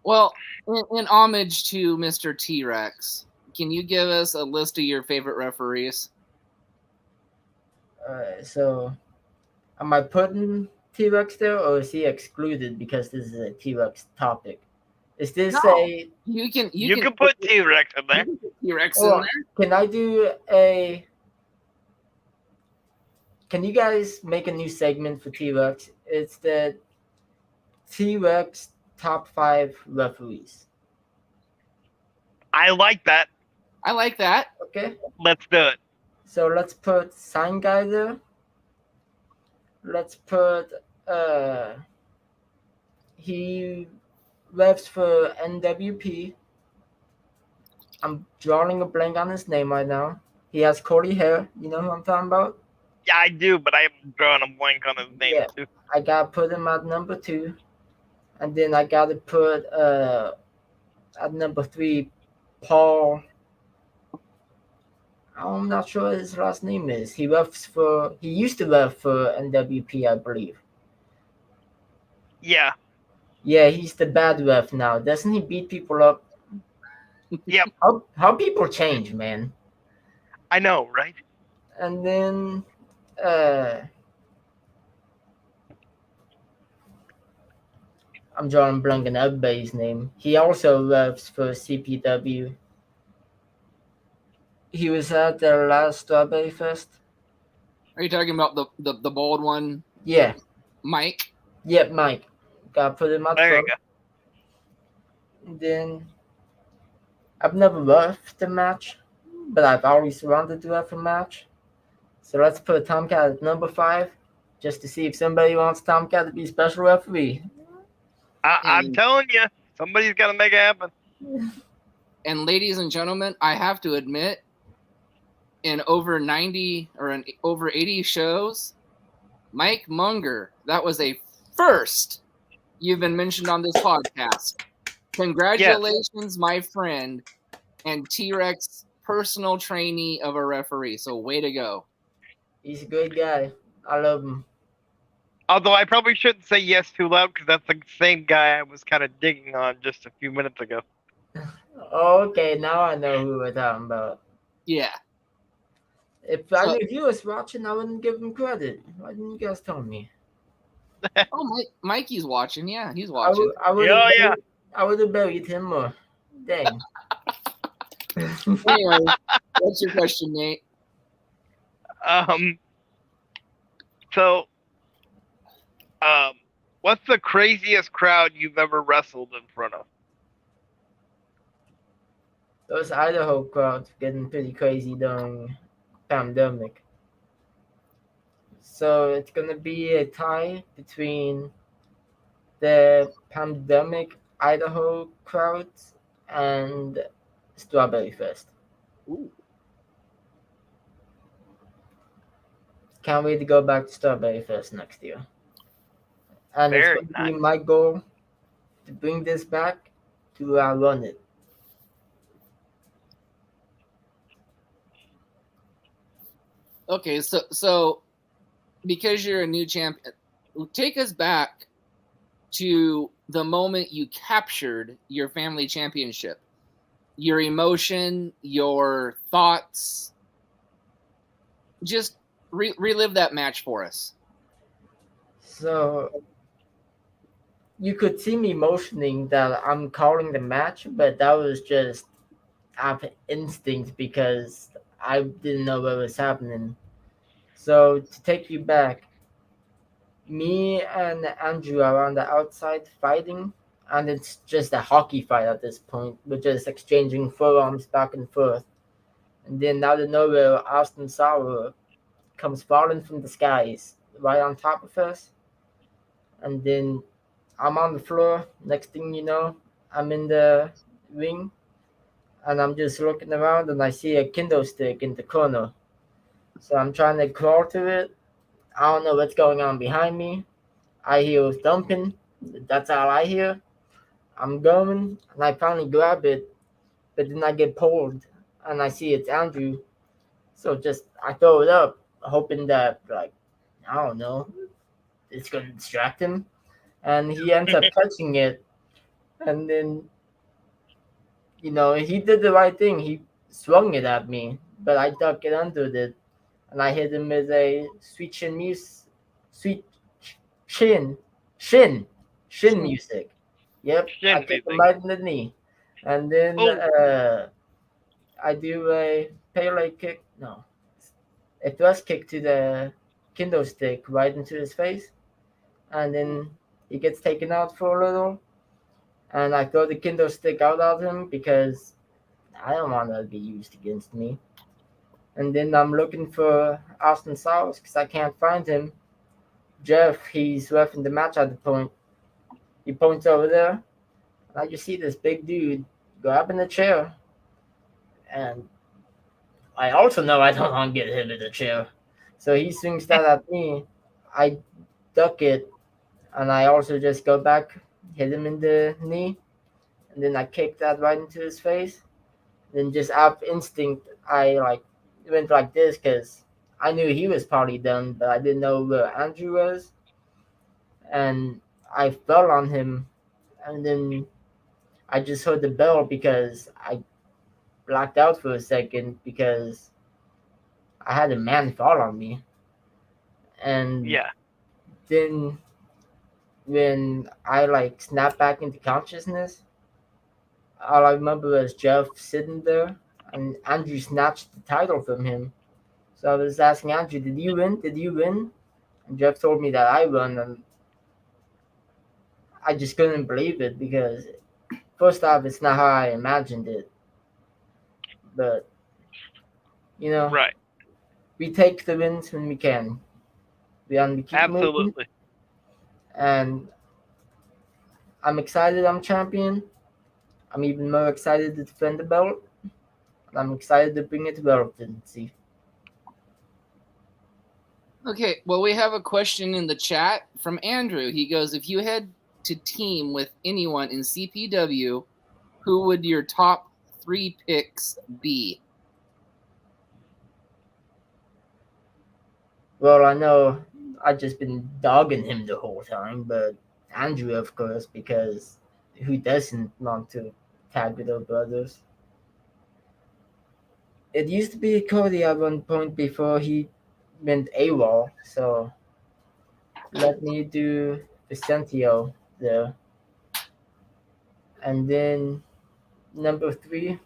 Well, in homage to Mr. T-Rex, can you give us a list of your favorite referees? So, am I putting T-Rex there, or is he excluded because this is a T-Rex topic? Is this No. a? You can put T-Rex in there. T-Rex Oh, in there. can I do a? Can you guys make a new segment for T-Rex? It's the T-Rex top 5 referees. I like that. I like that. Okay. Let's do it. So let's put Sign Guy there. Let's put he refs for NWP. I'm drawing a blank on his name right now. He has curly hair. You know who I'm talking about? Yeah, I do, but I'm drawing a blank on his name too. I gotta put him at number 2. And then I gotta put at number 3 Paul. I'm not sure what his last name is. He used to ref for NWP, I believe. Yeah. Yeah, he's the bad ref now. Doesn't he beat people up? Yep. How people change, man. I know, right? And then I'm drawing a blank on everybody's name. He also refs for CPW. He was at the last Strawberry Fest. Are you talking about the bald one? Yeah. Mike? Yep, Mike. Gotta put him up There front. you go. And then I've never refed the match, but I've always wanted to ref a match. So let's put Tomcat at number 5, just to see if somebody wants Tomcat to be special referee. I'm telling you, somebody's got to make it happen. And ladies and gentlemen, I have to admit, in over 90 or in over 80 shows, Mike Munger, that was a first you've been mentioned on this podcast. Congratulations, my friend, and T-Rex personal trainee of a referee. So way to go. He's a good guy. I love him. Although I probably shouldn't say yes too loud because that's the same guy I was kind of digging on just a few minutes ago. Okay, now I know who we're talking about. Yeah. If I knew he was watching, I wouldn't give him credit. Why didn't you guys tell me? Oh, Mikey's watching. Yeah, he's I watching. would I would have Yeah, yeah. I would have buried him more. Dang. Anyway, what's your question, Nate? Um. So, um, what's the craziest crowd you've ever wrestled in front of? Those Idaho crowds getting pretty crazy during pandemic. So it's gonna be a tie between the pandemic Idaho crowds and Strawberry Fest. Ooh. Can't wait to go back to Strawberry Fest next year. And it's Very going to be nice. my goal to bring this back to run it. Okay, so because you're a new champion, take us back to the moment you captured your family championship. Your emotion, your thoughts. Just relive that match for us. So you could see me motioning that I'm calling the match, but that was just out of instinct because I didn't know what was happening. So to take you back, me and Andrew are on the outside fighting, and it's just a hockey fight at this point. We're just exchanging forearms back and forth. And then out of nowhere, Austin Sauer comes falling from the skies right on top of us. And then I'm on the floor. Next thing you know, I'm in the ring and I'm just looking around and I see a kendo stick in the corner. So I'm trying to crawl to it. I don't know what's going on behind me. I hear thumping. That's all I hear. I'm going and I finally grab it, but then I get pulled and I see it's Andrew. So just I throw it up, hoping that like I don't know, it's gonna distract him. And he ends up touching it, and then he did the right thing. He swung it at me, but I ducked it under it, and I hit him with a sweet chin, shin, shin music. Yep, I Shin kicked him music. right in the knee, and then Oh, I do a Pele kick. No, a thrust kick to the kendo stick right into his face, and then he gets taken out for a little, and I throw the kendo stick out at him because I don't want that to be used against me. And then I'm looking for Austin Sauers because I can't find him. Jeff, he's roughing the match at the point. He points over there, and I just see this big dude grabbing the chair. And I also know I don't want to get hit with the chair. So he swings that at me. I duck it, and I also just go back, hit him in the knee, and then I kick that right into his face. Then just out of instinct, I like went like this because I knew he was probably done, but I didn't know where Andrew was, and I fell on him, and then I just heard the bell because I blacked out for a second because I had a man fall on me, and yeah. then when I like snapped back into consciousness, all I remember was Jeff sitting there, and Andrew snatched the title from him. So I was asking Andrew, "Did you win? Did you win?" And Jeff told me that I won, and I just couldn't believe it because first off, it's not how I imagined it. But you know, Right. we take the wins when we can. We keep moving, Absolutely. and I'm excited. I'm champion. I'm even more excited to defend the belt. And I'm excited to bring it to relevancy. Okay, well, we have a question in the chat from Andrew. He goes, if you had to team with anyone in CPW, who would your top 3 picks be? Well, I know I've just been dogging him the whole time, but Andrew, of course, because who doesn't want to tag with our brothers? It used to be Cody at one point before he went AWOL, so Let me do Vicentio there. And then number 3,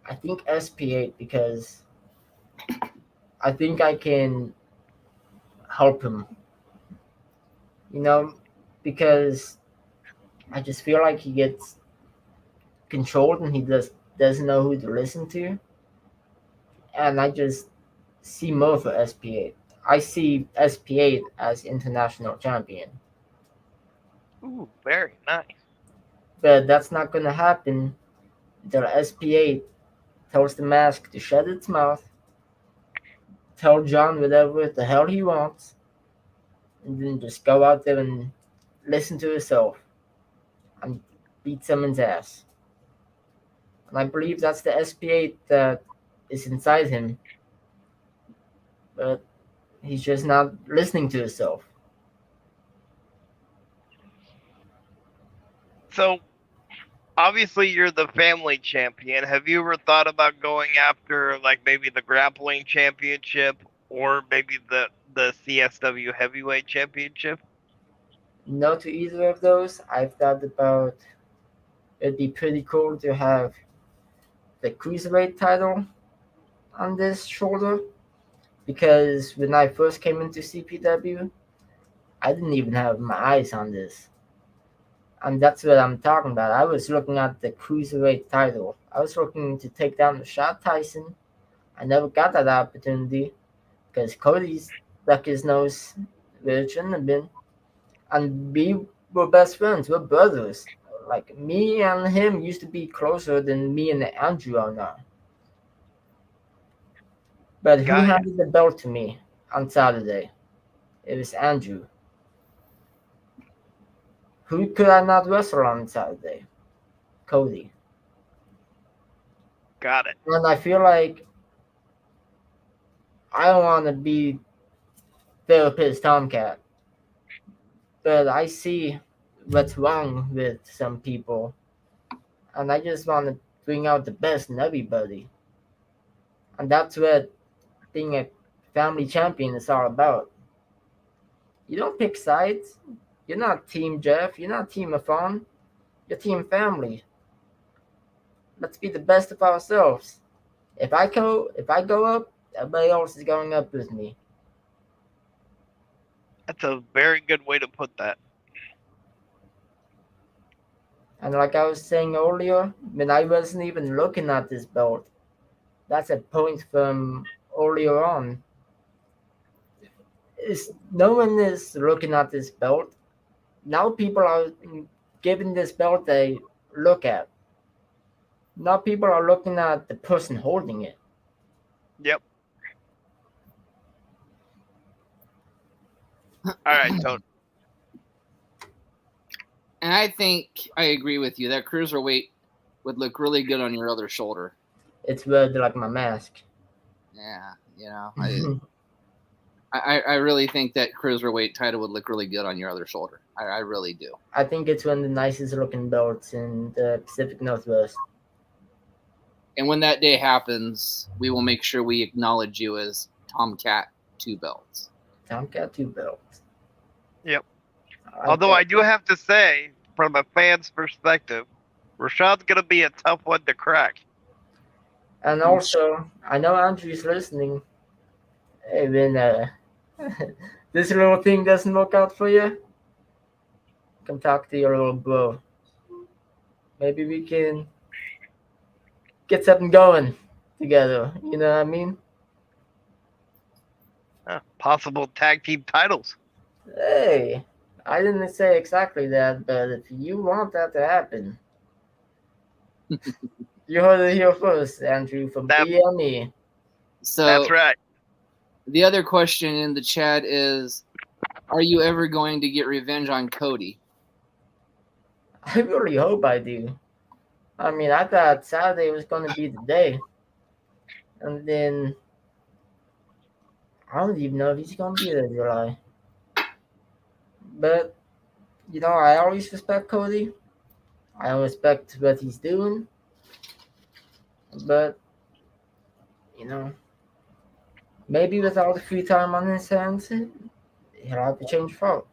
I think SP8 because I think I can help him. You know, because I just feel like he gets controlled and he just doesn't know who to listen to. And I just see more for SP8. I see SP8 as international champion, Ooh, very nice. but that's not gonna happen until SP8 tells the mask to shut its mouth, tell John whatever the hell he wants, and then just go out there and listen to himself and beat someone's ass. And I believe that's the SP8 that is inside him, but he's just not listening to himself. So obviously you're the family champion. Have you ever thought about going after like maybe the grappling championship or maybe the CSW heavyweight championship? No to either of those. I've thought about it'd be pretty cool to have the cruiserweight title on this shoulder because when I first came into CPW, I didn't even have my eyes on this. And that's what I'm talking about. I was looking at the cruiserweight title. I was looking to take down Rashad Tyson. I never got that opportunity because Cody's stuck his nose where it shouldn't have been. And we were best friends. We're brothers. Like me and him used to be closer than me and Andrew are now. But who Got ya. handed the belt to me on Saturday? It was Andrew. Who could I not wrestle on Saturday? Cody. Got it. And I feel like I don't want to be therapist Tomcat, but I see what's wrong with some people, and I just want to bring out the best in everybody. And that's what being a family champion is all about. You don't pick sides. You're not Team Jeff. You're not Team Afon. You're Team Family. Let's be the best of ourselves. If I go up, everybody else is going up with me. That's a very good way to put that. And like I was saying earlier, when I wasn't even looking at this belt, that's a point from earlier on. Is no one is looking at this belt. Now people are giving this belt a look at. Now people are looking at the person holding it. Yep. All right, Tony. And I think I agree with you. That cruiserweight would look really good on your other shoulder. It's red like my mask. Yeah, I really think that cruiserweight title would look really good on your other shoulder. I really do. I think it's one of the nicest looking belts in the Pacific Northwest. And when that day happens, we will make sure we acknowledge you as Tomcat 2 belts. Tomcat 2 belts. Yep. Although I do have to say, from a fan's perspective, Rashad's going to be a tough one to crack. And also, I know Andrew's listening. Hey, when this little thing doesn't work out for you, come talk to your little bro. Maybe we can get something going together. You know what I mean? Possible tag team titles. Hey, I didn't say exactly that, but if you want that to happen, you heard it here first, Andrew, from BME. So that's right. The other question in the chat is, are you ever going to get revenge on Cody? I really hope I do. I mean, I thought Saturday was going to be the day. And then I don't even know if he's going to be there July. But, you know, I always respect Cody. I respect what he's doing. But, you know, maybe with all the free time on his hands, he'll have to change fault.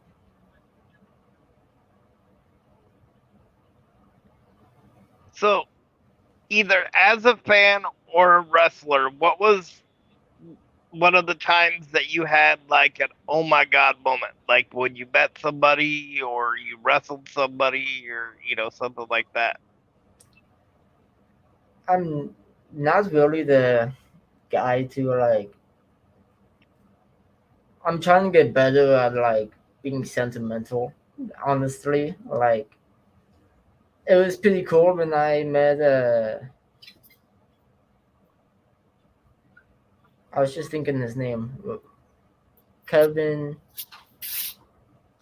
So, either as a fan or a wrestler, what was one of the times that you had like an oh my god moment? Like when you met somebody or you wrestled somebody or, something like that? I'm not really the guy to like. I'm trying to get better at like being sentimental. Honestly, like it was pretty cool when I met. I was just thinking his name, Kevin.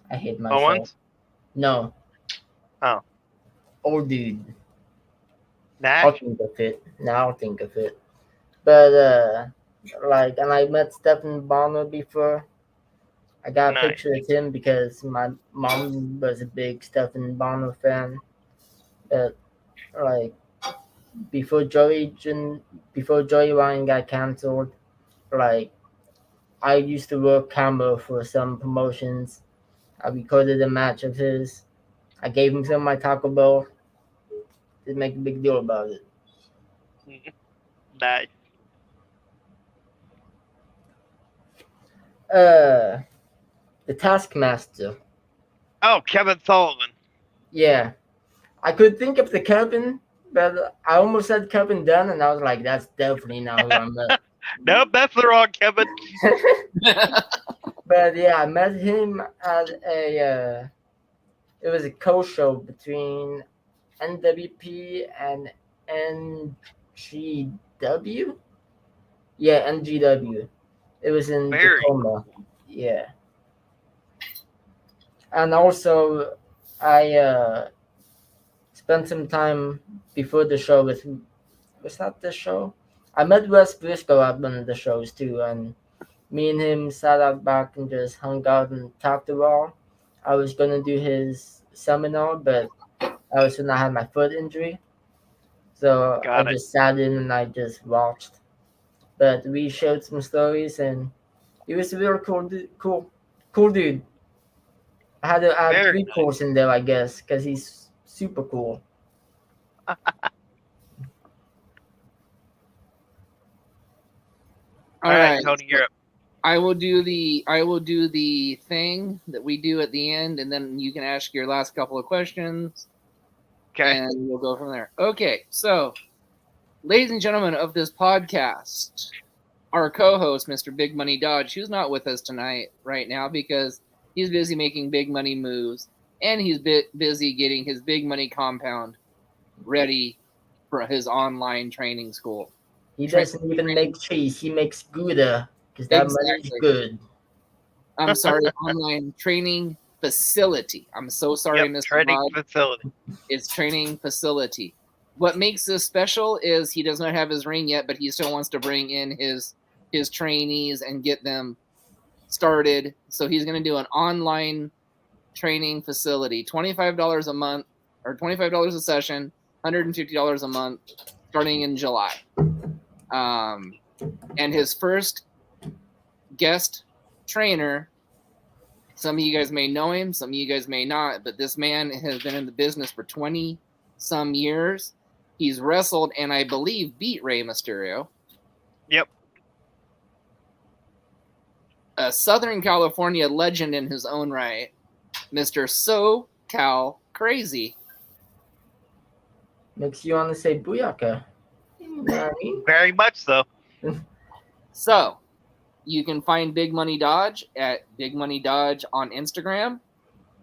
I hate myself. Owens? No, Oh, old dude. I'll Nash? think of it. Now I'll think of it. But like, and I met Stephen Bonner before. I got a Nice. picture of him because my mom was a big Stephen Bonner fan. But like before before Joey Ryan got canceled, like I used to work camera for some promotions. I recorded a match of his. I gave him some of my Taco Bell. Didn't make a big deal about it. Nice. Uh, the Taskmaster. Oh, Kevin Sullivan. Yeah, I could think of the Kevin, but I almost said Kevin Dunn, and I was like, that's definitely not who I met. Nope, that's the wrong Kevin. But yeah, I met him at a. It was a co-show between NWP and NGW. Yeah, NGW. It was in Very Tacoma. Yeah, and also I spent some time before the show with. Was that the show? I met Wes Briscoe at one of the shows too, and me and him sat out back and just hung out and talked a while. I was gonna do his seminar, but I was when I had my foot injury, so I got it. just sat in and I just watched. But we shared some stories, and he was a real cool dude. I had to add Very three course in there, I guess, because he's super cool. All right, Tony, you're up. I will do the thing that we do at the end, and then you can ask your last couple of questions. Okay. And we'll go from there. Okay, so ladies and gentlemen of this podcast, our co-host, Mr. Big Money Dodge, who's not with us tonight right now because he's busy making big money moves, and he's busy getting his big money compound ready for his online training school. He doesn't even make cheese; he makes Gouda because that money's good. I'm sorry, online training facility. I'm so sorry, Mr. Training Bob. facility. It's training facility. What makes this special is he does not have his ring yet, but he still wants to bring in his trainees and get them started. So he's going to do an online training facility, $25 a month or $25 a session, $150 a month, starting in July. And his first guest trainer, some of you guys may know him, some of you guys may not, but this man has been in the business for 20 some years. He's wrestled and I believe beat Rey Mysterio. Yep. A Southern California legend in his own right, Mr. SoCal Crazy. Makes you want to say booyaka. You know what I mean? Very much so. So, you can find Big Money Dodge at Big Money Dodge on Instagram,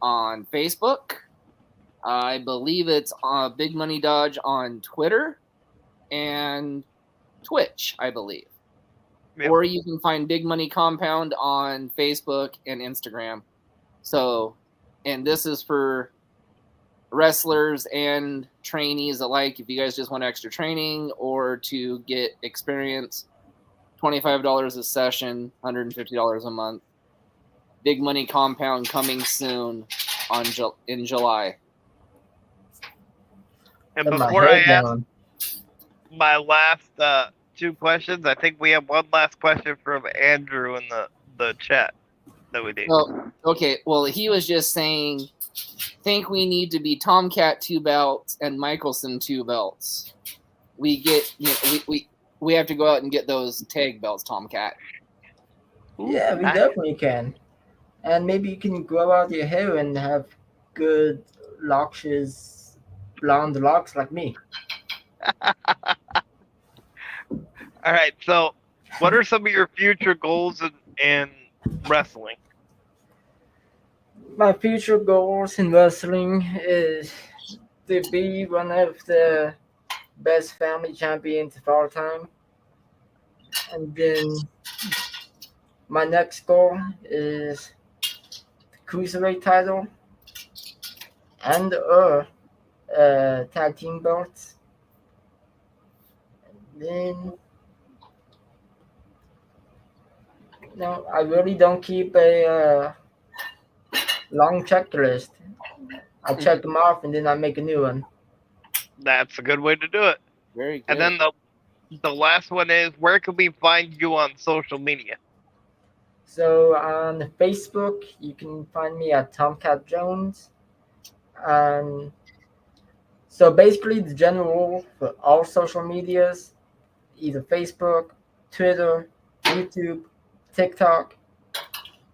on Facebook. I believe it's Big Money Dodge on Twitter and Twitch, I believe. Yep. Or you can find Big Money Compound on Facebook and Instagram. So, and this is for wrestlers and trainees alike. If you guys just want extra training or to get experience, $25 a session, $150 a month. Big Money Compound coming soon in July. And before I ask my last two questions, I think we have one last question from Andrew in the chat. No, we didn't. Well, okay. Well, he was just saying, think we need to be Tomcat 2 belts and Michelson 2 belts. We get, we have to go out and get those tag belts, Tomcat. Ooh, Yeah, we nice. definitely can. And maybe you can grow out your hair and have good luscious blonde locks like me. All right. So, what are some of your future goals in wrestling? My future goals in wrestling is to be one of the best family champions of all time. And then my next goal is the cruiserweight title and tag team belts. Then no, I really don't keep a long checklist. I check them off and then I make a new one. That's a good way to do it. Very good. And then the last one is, where can we find you on social media? So on Facebook, you can find me at Tomcat Jones. And so basically, the general rule for all social medias, either Facebook, Twitter, YouTube, TikTok,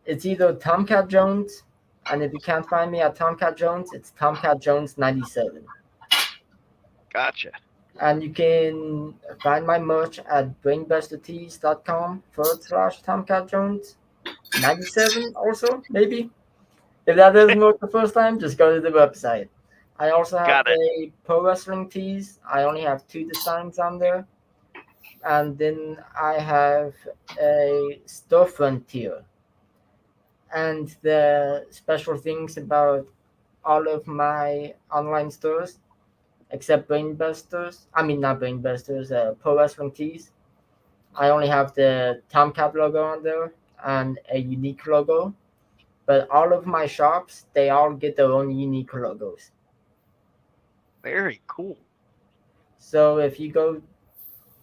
it's either Tomcat Jones, and if you can't find me at Tomcat Jones, it's Tomcat Jones 97. Gotcha. And you can find my merch at brainbustertees.com/Tomcat Jones 97 also, maybe. If that doesn't work the first time, just go to the website. I also have Got it. a pro wrestling tees. I only have 2 designs on there. And then I have a storefront tier. And the special things about all of my online stores, except Brainbusters, not Brainbusters, Pro Wrestling Tees, I only have the Tomcat logo on there and a unique logo. But all of my shops, they all get their own unique logos. Very cool. So if you go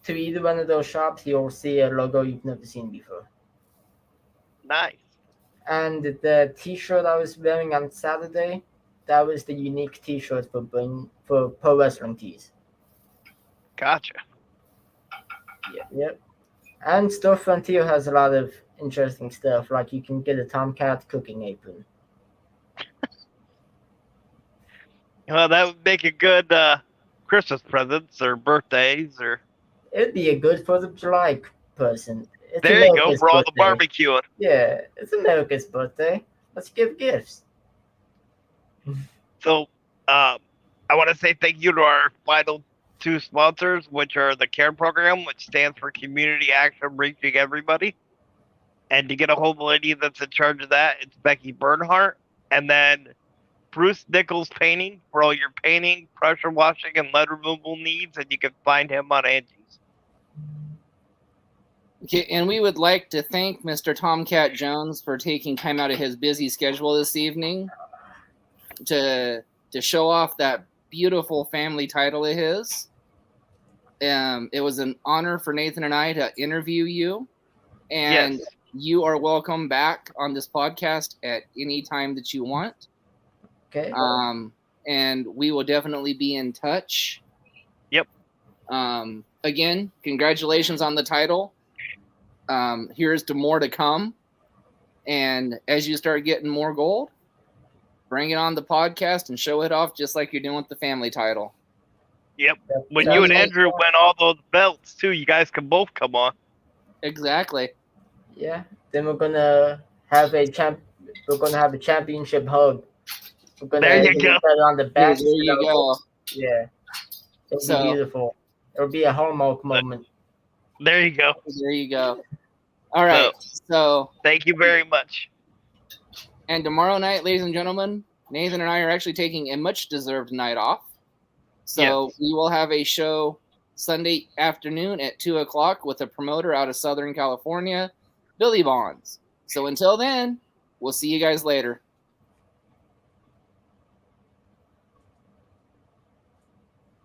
to either one of those shops, you'll see a logo you've never seen before. Nice. And the T-shirt I was wearing on Saturday, that was the unique T-shirt for Pro Wrestling Tees. Gotcha. Yep. And Stuff Frontier has a lot of interesting stuff, like you can get a Tomcat cooking apron. Well, that would make a good Christmas presents or birthdays or. It'd be a good 4th of July person. It's There you go America's for all the birthday. barbecuing. Yeah, it's America's birthday. Let's give gifts. So, I want to say thank you to our final 2 sponsors, which are the CARE program, which stands for Community Action Reaching Everybody. And to get a hold of the lady that's in charge of that, it's Becky Bernhardt. And then Bruce Nichols Painting for all your painting, pressure washing, and lead removal needs. And you can find him on Angie's. Okay, and we would like to thank Mr. Tomcat Jones for taking time out of his busy schedule this evening to show off that beautiful family title of his. It was an honor for Nathan and I to interview you, and Yes. you are welcome back on this podcast at any time that you want. Okay. And we will definitely be in touch. Yep. Again, congratulations on the title. Here's to more to come. And as you start getting more gold, bring it on the podcast and show it off just like you're doing with the family title. Yep. When Sounds you and like Andrew fun. win all those belts, too, you guys can both come on. Exactly. Yeah. Then we're gonna have a championship hug. We're gonna There you hit go. each other on the back. There you go. Yeah. It'll So- be beautiful. It'll be a hallmark moment. There you go. There you go. All right. So, Thank you very much. and tomorrow night, ladies and gentlemen, Nathan and I are actually taking a much deserved night off. So Yes. we will have a show Sunday afternoon at 2:00 with a promoter out of Southern California, Billy Bonds. So until then, we'll see you guys later.